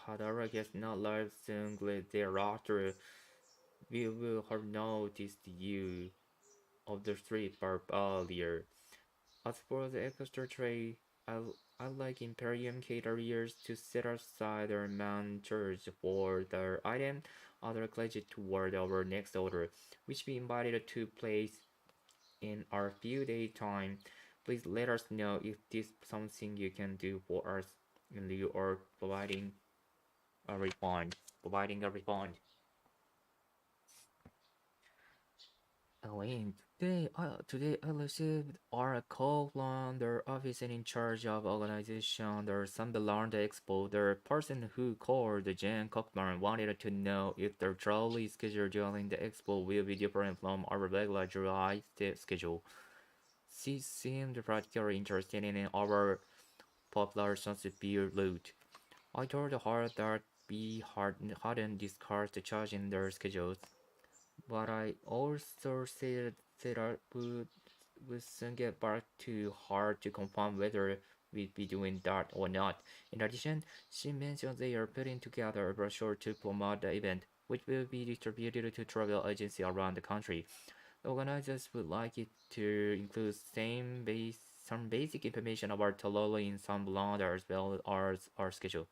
however, guests not arrived soon thereafter. We will have noticed you of the street bar earlier. As for the extra tray, I, I like Imperium caterers to set aside their amount charge for their item allocated toward our next order, which we invited to place in our few day time. Please let us know if this is something you can do for us in lieu of a refund. Providing a refund. Elaine, today I received a call from the officer in charge of organization the Sunderland Expo. The person who called Jan Cockburn wanted to know if the trolley schedule during the expo will be different from our regular July schedule. She seemed particularly interested in our popular sunset beer route. I told her that we hadn't discussed changing their schedules, but I also said I would soon get back to her to confirm whether we'd be doing that or not. In addition, she mentioned they are putting together a brochure to promote the event, which will be distributed to travel agencies around the country. The organizers would like it to include some basic information about Tololo in some blonde as well as our schedule.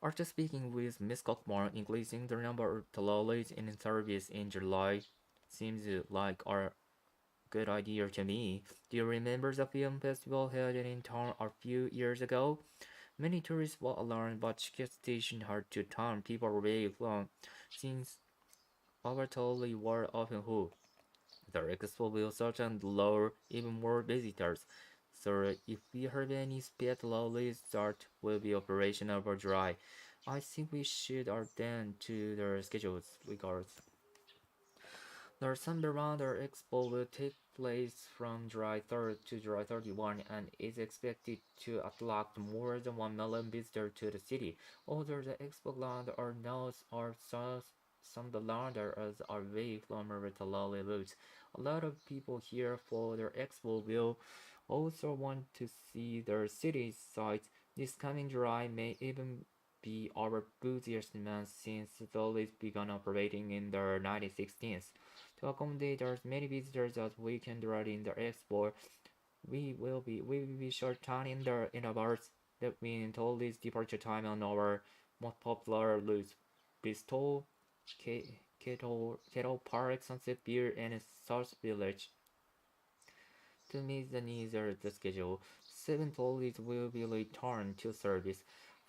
After speaking with Miss Cockmore, increasing the number of Tololos in service in July seems like a good idea to me. Do you remember the film festival held in town a few years ago? Many tourists walk along, but ticket stations hard to turn people away from, since our totally were open who. The expo will certainly lure even more visitors. So if we have any speed lollies start will be operational or dry. I think we should attend to their schedules regards. The Summer Rounder Expo will take place from July 3rd to July 31 and is expected to attract more than 1 million visitors to the city. Although the expo land are known or some of the land are away from regularly routes. A lot of people here for the expo will also want to see their city sites. This coming July may even be our busiest month since the village began operating in the 1960s. To accommodate as many visitors as we can during the expo, we will be shortening the intervals between Tolly's departure time on our most popular routes. Bristol, Kettle Park, Sunset Pier, and South Village. To meet the needs of the schedule, 7 trolleys will be returned to service.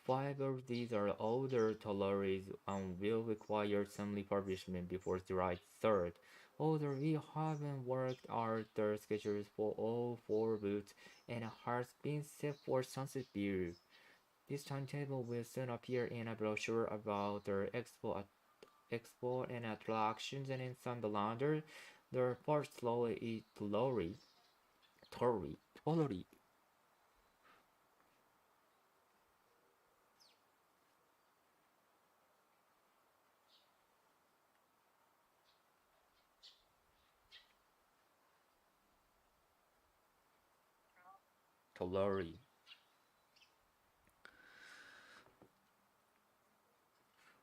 5 of these are older trolleys and will require some refurbishment before July 3rd. Although we haven't worked out the schedules for all 4 routes and has been set for Sunset View. This timetable will soon appear in a brochure about the expo and attractions and in some calendar. The first trolley is Tory, Tory.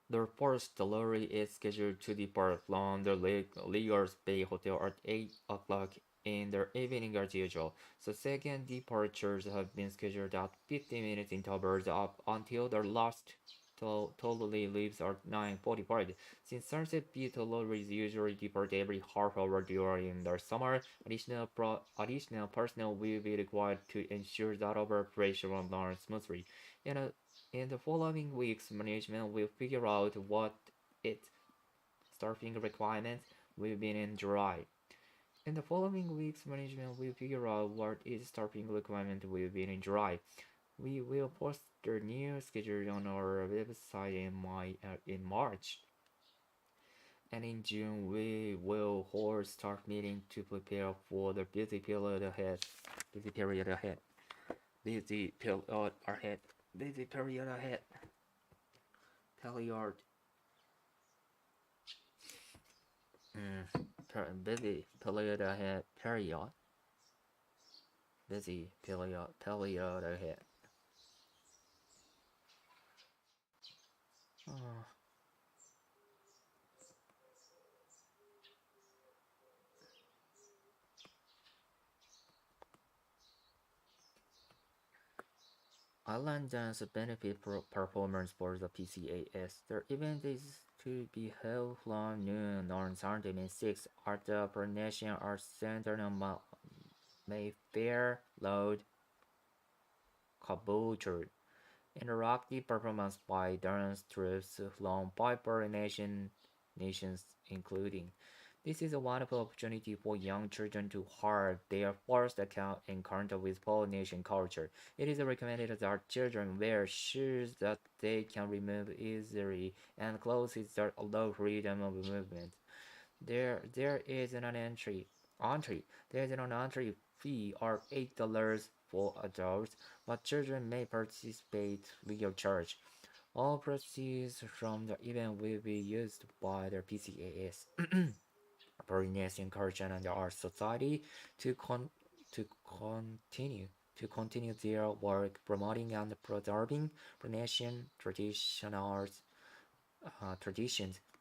The first delivery is scheduled to depart from the Legar's Bay Hotel at 8 o'clock in the evening as usual. The second departures have been scheduled at 15 minutes intervals up until the last totally leaves at 9:45. Since Sunset Beach deliveries usually depart every half hour during the summer, additional personnel will be required to ensure that our operation runs smoothly. In a in the following weeks, management will figure out what its staffing requirements will be in July. In the following weeks, management will figure out what its staffing requirement will be in July. We will post the new schedule on our website in March. And in June, we will hold staff meeting to prepare for the busy period ahead. Busy period ahead. Busy period ahead. Busy period ahead. Period. Busy period ahead. Period. Busy period ahead. Uh, Island dance benefit performance for the PCAS. The event is to be held from noon on Sunday, May 6th at the Coronation Arts Center on Mayfair Road, Caboolture. Interactive performance by dance troupes from Piper nations including. This is a wonderful opportunity for young children to have their first encounter with Polynesian culture. It is recommended that children wear shoes that they can remove easily and clothes that allow freedom of movement. There is an entry. There is an entry fee of $8 for adults, but children may participate free of charge. All proceeds from the event will be used by the PCAS, Polynesian Culture and Art Society, to to continue their work promoting and preserving Polynesian traditions,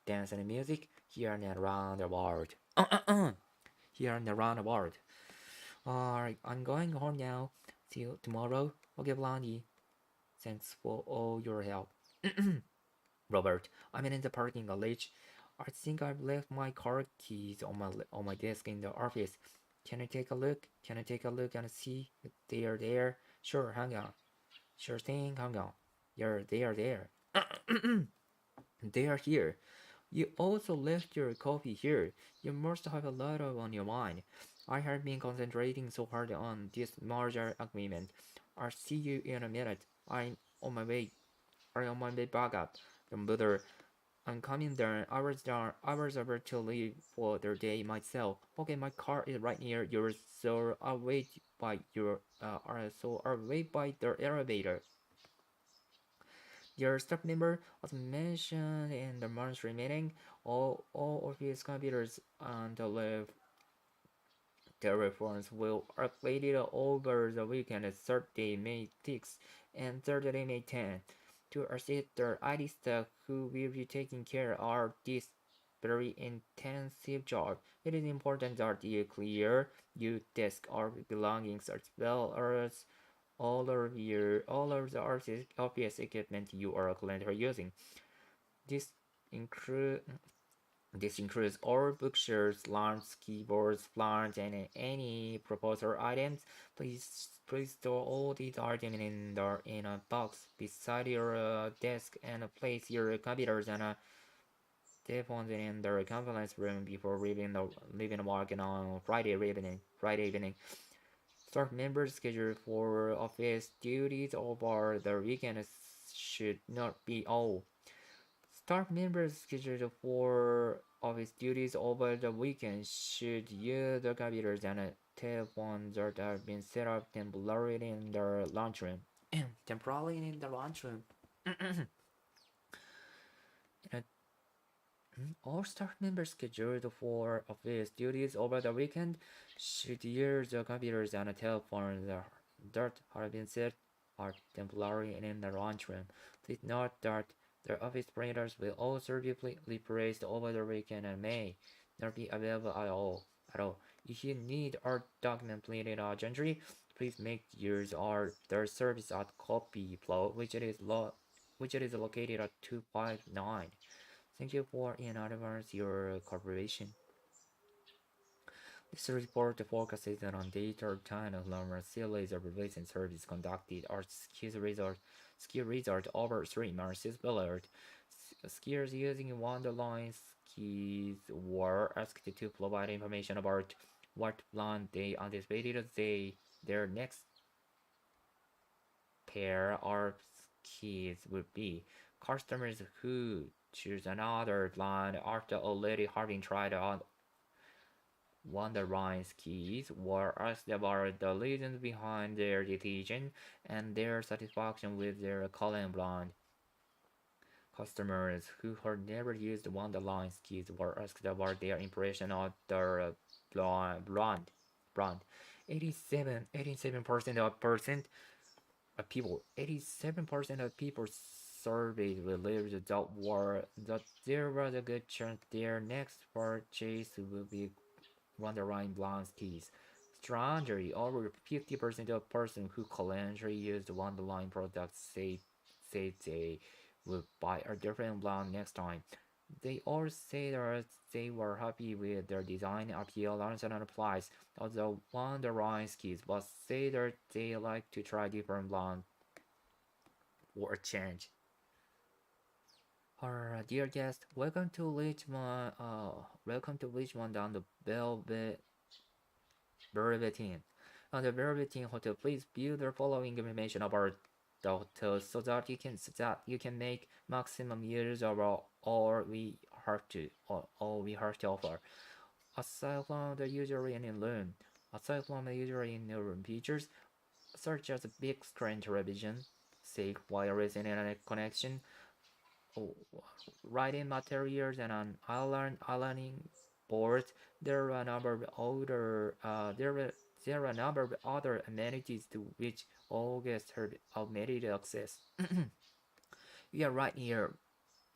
dance and music here and around the world. Here and around the world. Alright, I'm going home now. See you tomorrow. Okay, Blondie. Thanks for all your help. Robert, I'm in the parking garage. I think I've left my car keys on my desk in the office. Can I take a look? Can I take a look and see if they are there? Sure, hang on. Sure thing, Hong Kong. They are there. They are here. You also left your coffee here. You must have a lot on your mind. I have been concentrating so hard on this merger agreement. I'll see you in a minute. On my way. I'm on my way back up. The mother, I'm coming down, hours over to leave for the day myself. Okay, my car is right near yours, so I'll wait by the elevator. Your staff member was mentioned in the monthly meeting. All of his computers on the left telephones will updated over the weekend Thursday, May 6 and Saturday, May 10 to assist the IT staff who will be taking care of this very intensive job. It is important that you clear your desk or belongings as well as all of the office equipment you are currently using. This include this includes all bookshelves, lamps, keyboards, plants, and any proposal items. Please store all these items in a box beside your desk and place your computers and telephones in the conference room before leaving work on Friday evening. Staff members scheduled for office duties over the weekend should not be all. Staff members scheduled for office duties over the weekend should use the computers and telephones that have been set up temporarily in the lunchroom. Temporarily in the lunchroom. In All staff members scheduled for office duties over the weekend should use the computers and telephones that have been set are temporarily in the lunchroom. Please note that the office printers will also be replaced over the weekend and may not be available at all. If you need our document printed urgently, please make use of their service at Copy Flow, which it is located at 259. Thank you for in advance your cooperation. This report focuses on data kind of normal series of revision service conducted or skill result over 3 months period. Skiers using Wonderline skis were asked to provide information about what plan they anticipated their next pair of skis would be. Customers who choose another plan after already having tried on Wonderline skis were asked about the reasons behind their decision and their satisfaction with their current brand. Customers who had never used Wonderline skis were asked about their impression of the brand. 87% of people 87% of people surveyed believed that there was a good chance their next purchase will be Wonderline blonde skis. Strangely, over 50% of persons who currently use the Wonderline products say they will buy a different blonde next time. They all say that they were happy with their design, appearance, and price. Although Wonderline skis, but say that they like to try different blonde for a change. Dear guest, welcome to Richmond on the Velveteen. On the Velveteen Hotel, please view the following information about the hotel so that you can make maximum use of all we have to offer. Aside from the usual in room, aside from the usual in room features such as a big screen television, safe wireless internet connection, oh, writing materials, and an ironing board, there are a number of there are a number of other amenities to which all guests have automated access. we are right near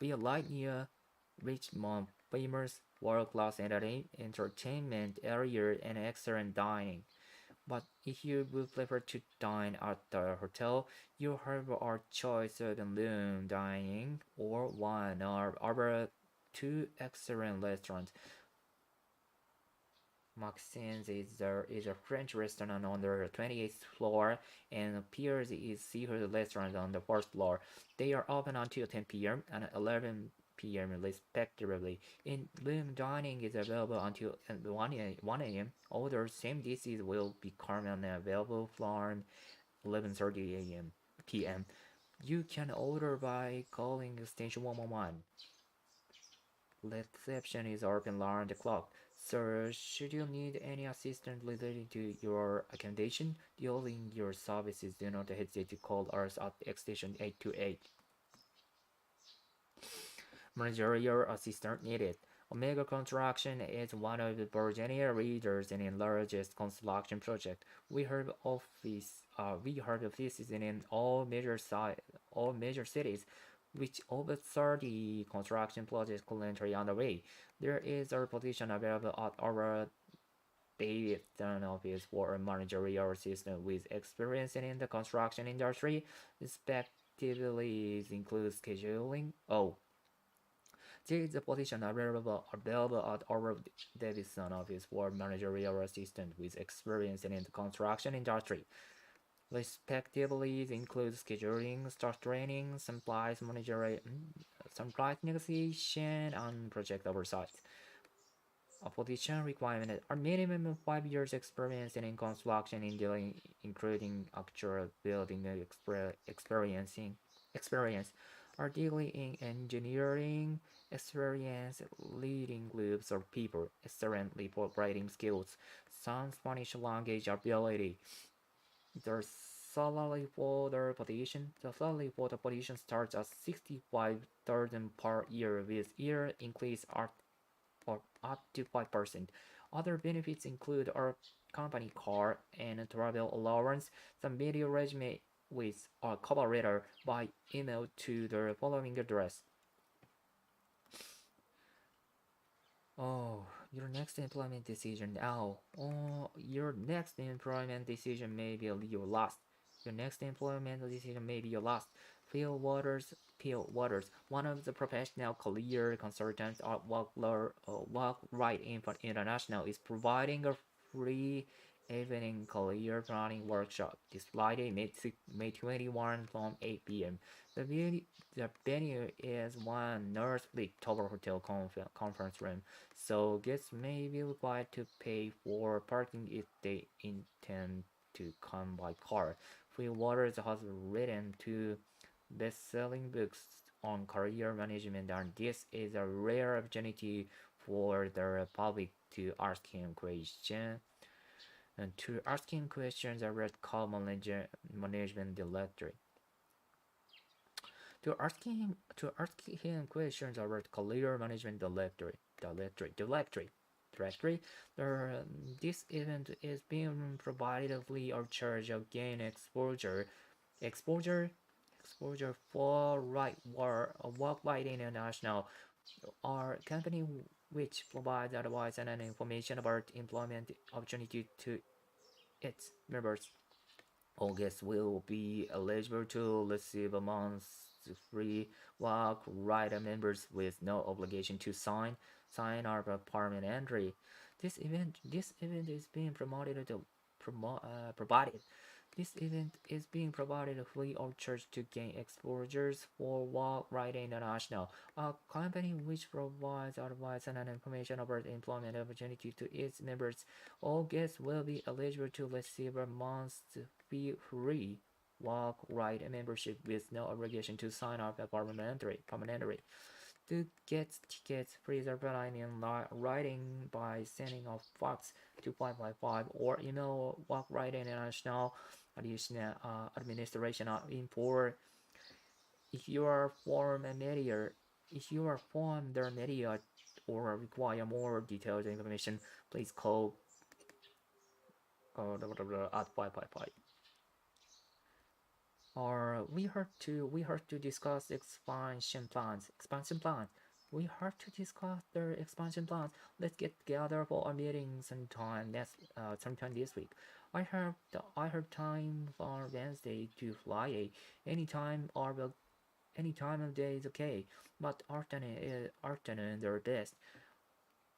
we are right near Richmond famous world-class entertainment area and excellent dining. But if you would prefer to dine at the hotel, you have a choice of room dining or one or other two excellent restaurants. Maxence is a French restaurant on the 28th floor, and Piers is seafood restaurant on the first floor. They are open until 10 p.m. and 11 p.m. respectively. In room dining is available until 1 a.m. Other same dishes will become unavailable from 11:30 a.m. p.m. You can order by calling extension 111. Reception is open around the clock. So, should you need any assistance related to your accommodation, during your services, do not hesitate to call us at extension 828. Managerial assistant needed. Omega Construction is one of the Virginia leaders in the largest construction project. We have offices in all major cities, with over 30 construction projects currently underway. There is a position available at our Davidson office for a managerial assistant with experience in the construction industry. Respectively includes scheduling. Oh, there is a position available at our Davidson office for managerial assistant with experience in the construction industry. Respectively includes scheduling, staff training, supplies negotiation, and project oversight. A position requirement are minimum of 5 years experience in construction in dealing, including actual building experience, are dealing in engineering experience, leading groups of people, excellently writing skills, some Spanish language ability. The salary for the position starts at 65,000 per year with year increase for up to 5%. Other benefits include a company car and travel allowance. The video resume with a cover letter by email to the following address. Oh, your next employment decision. Your next employment decision may be your last. Your next employment decision may be your last. Phil Waters, one of the professional career consultants at Walk Right International, is providing a free evening career planning workshop this Friday, May 21 from 8 p.m. The venue is one North Lake Tower Hotel conference room, so guests may be required to pay for parking if they intend to come by car. Phil Waters has written two best-selling books on career management, and this is a rare opportunity for the public to ask him questions about management directory. To ask him questions about career management directory. This event is being provided free of charge of gain exposure exposure for Worldwide International, our company which provides advice and information about employment opportunity to its members. All guests will be eligible to receive a month's free walk ride members with no obligation to sign up a permanent entry. This event is being provided. This event is being provided free of charge to gain exposures for Walk Right International, a company which provides advice and information about employment opportunity to its members. All guests will be eligible to receive a month's fee-free Walk Right membership with no obligation to sign up permanently. To get tickets, please apply in writing by sending a fax to 555 or email Walk Right International administration info. If you are from the media or require more detailed information, please call at 555. Or we have to discuss expansion plans. Expansion plan. We have to discuss the expansion plans. Let's get together for a meeting sometime this week. I have time for Wednesday to Friday. Anytime or any time of day is okay, but afternoon are best.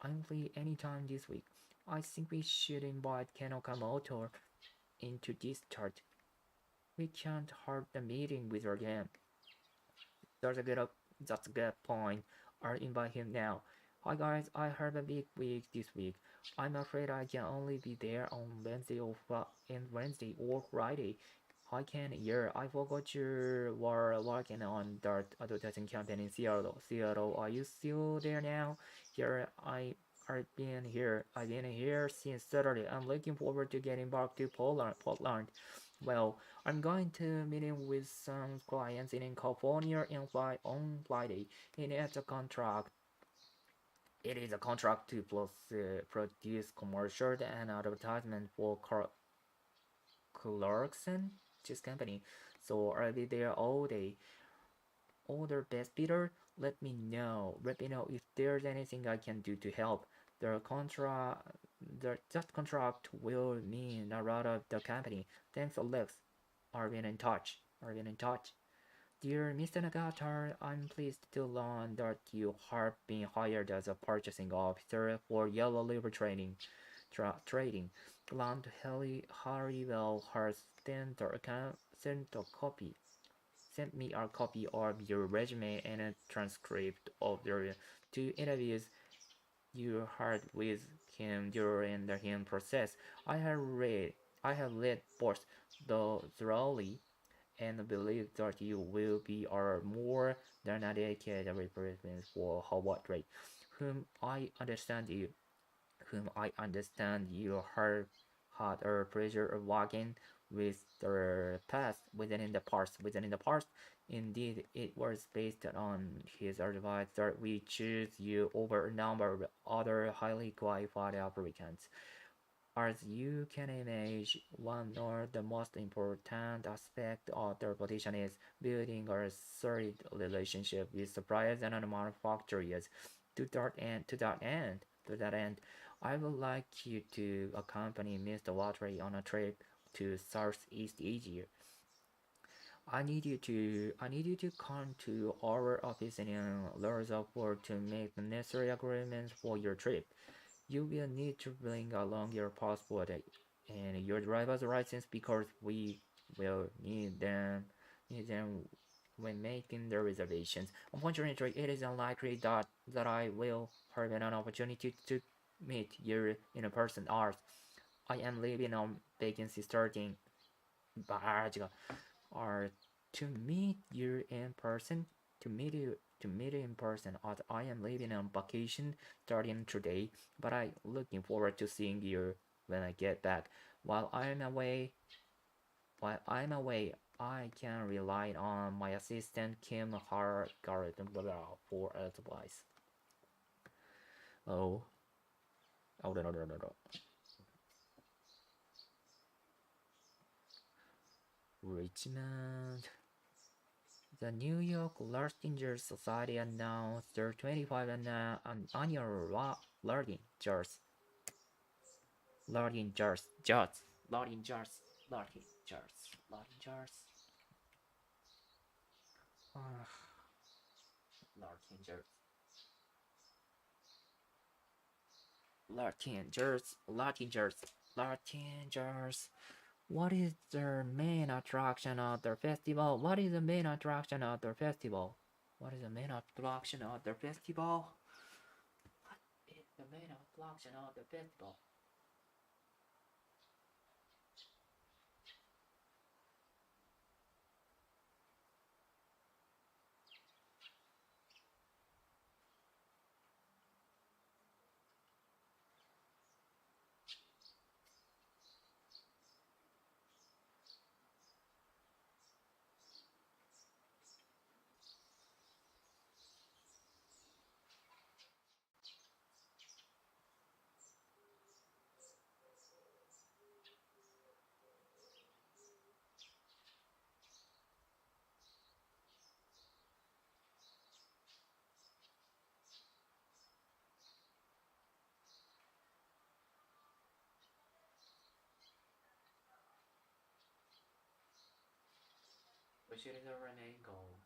I'm free anytime this week. I think we should invite Ken Okamoto into this chart. We can't hold the meeting without him. That's a good that's a good point. I'll invite him now. Hi guys, I have a big week this week. I'm afraid I can only be there on Wednesday or Friday. Hi Ken, yeah, I forgot you were working on that advertising campaign in Seattle. Seattle, are you still there now? Yeah, I've been here since Saturday. I'm looking forward to getting back to Portland. Well, I'm going to meeting with some clients in California and fly on Friday. And it's a contract. It is a contract to produce commercial and advertisement for Clarkson, this company. So I'll be there all day. Older best bidder, let me know. Let me know if there's anything I can do to help. The contract, that contract will mean a lot of the company. Thanks, Alex. Are we in touch? Are we in touch? Dear Mr. Nagata, I'm pleased to learn that you have been hired as a purchasing officer for Yellow Liver Trading. Glant Harrywell has sent me a copy of your resume and a transcript of the two interviews you had with him during the hearing process. I have read I have read both thoroughly and believe that you will be our more than a dedicated replacement for Howard Ray, whom I understand you have had a pleasure of working with the past within the past. Indeed, it was based on his advice that we choose you over a number of other highly qualified applicants. As you can imagine, one of the most important aspects of the position is building a solid relationship with suppliers and manufacturers. To that end, I would like you to accompany Mr. Watry on a trip to Southeast Asia. I need you to come to our office in Luxembourg to make the necessary agreements for your trip. You will need to bring along your passport and your driver's license because we will need them when making the reservations. Unfortunately, it is unlikely that I will have an opportunity to meet you in person. Art, I am leaving on vacancy starting or to meet you in person, to meet you in person as I am leaving on vacation starting today, but I looking forward to seeing you when I get back. While I'm away while I'm away, I can rely on my assistant Kim Hargarden for advice. Oh, oh no. Richmond. The New York Lartinger Society announced their 25th annual Lartingers. Lartingers. Lartingers. What is the main attraction of the festival? What is the main attraction of the festival? What is the main attraction of the festival? What is the main attraction of the festival? Which is the main goal?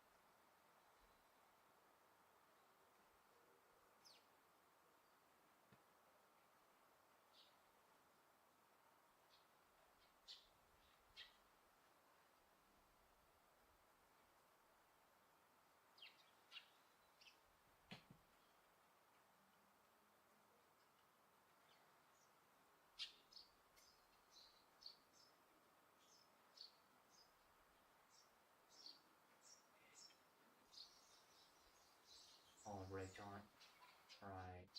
John. Right.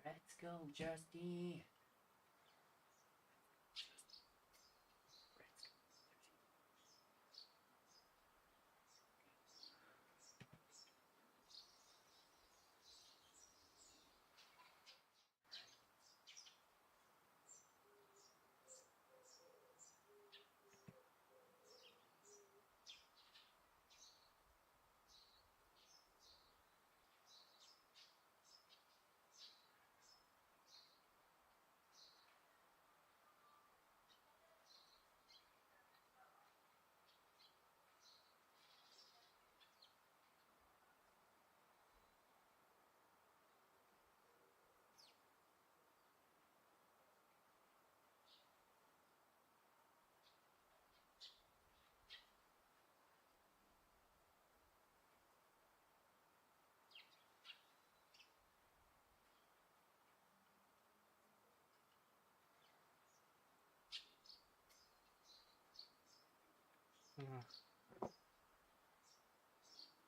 Let's go, Justin.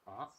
Ah.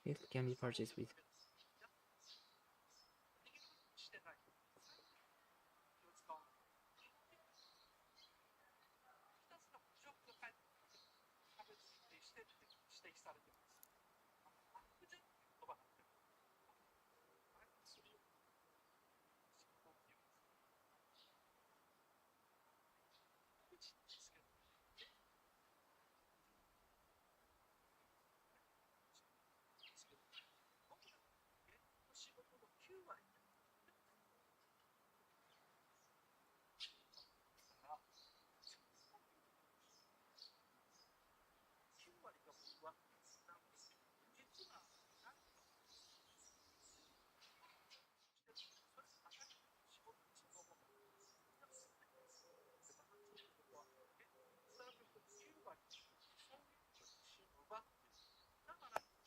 It can be purchased with.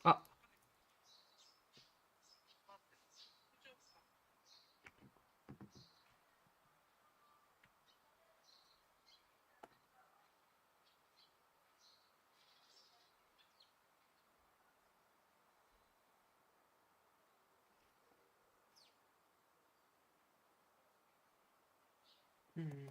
Ah, Hmm.